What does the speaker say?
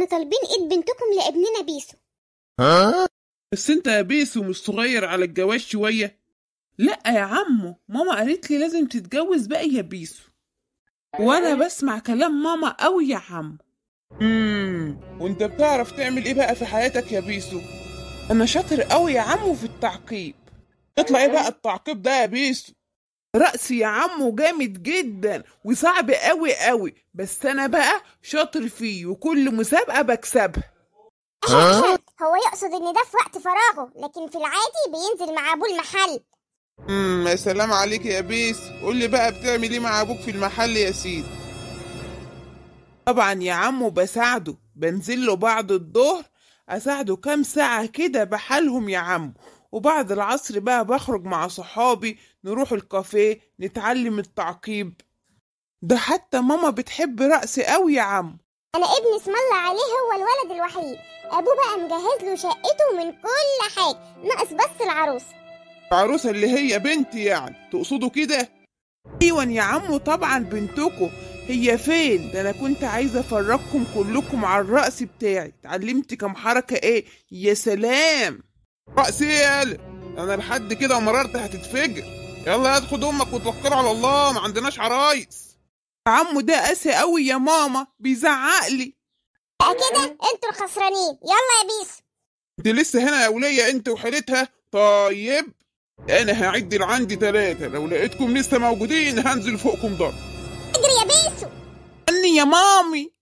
احنا طالبين ايد بنتكم لابننا بيسو. بس انت يا بيسو مش صغير على الجواز شوية؟ لا يا عمو، ماما قالت لي لازم تتجوز بقى يا بيسو، وانا بسمع كلام ماما قوي يا عمو. وانت بتعرف تعمل ايه بقى في حياتك يا بيسو؟ انا شاطر قوي يا عمو في التعقيب. اطلع ايه بقى التعقيب ده يا بيسو؟ رأسي يا عمو جامد جدا وصعب قوي قوي، بس انا بقى شاطر فيه وكل مسابقة بكسبها. هو يقصد ان ده في وقت فراغه، لكن في العادي بينزل مع ابوه المحل. يا سلام عليك يا بيس. قول لي بقى بتعمل ايه مع ابوك في المحل يا سيدي؟ طبعا يا عمو بساعده، بنزل له بعد الظهر اساعده كام ساعة كده بحالهم يا عمو، وبعد العصر بقى بخرج مع صحابي نروح الكافيه نتعلم التعقيب. ده حتى ماما بتحب رقص قوي يا عمو. انا ابني اسم الله عليه هو الولد الوحيد، ابوه بقى مجهز له شقته من كل حاجه، ناقص بس العروسه. العروسة اللي هي بنتي يعني تقصدوا كده؟ ايوه يا عمو طبعا بنتكم. هي فين؟ ده انا كنت عايزه افرجكم كلكم على الرقص بتاعي. اتعلمت كام حركه ايه يا سلام. رقص ايه يالا؟ انا لحد كده ومررت هتتفجر. يلا خد امك وتوكل على الله، ما عندناش عرايس. عمو ده قاسي قوي يا ماما، بيزعق لي. بقى كده انتوا الخسرانين. يلا يا بيسو. انت لسه هنا يا وليه انت وحيلتها؟ طيب انا هعد لعندي 3، لو لقيتكم لسه موجودين هنزل فوقكم ضرب. اجري يا بيسو. اني يا مامي.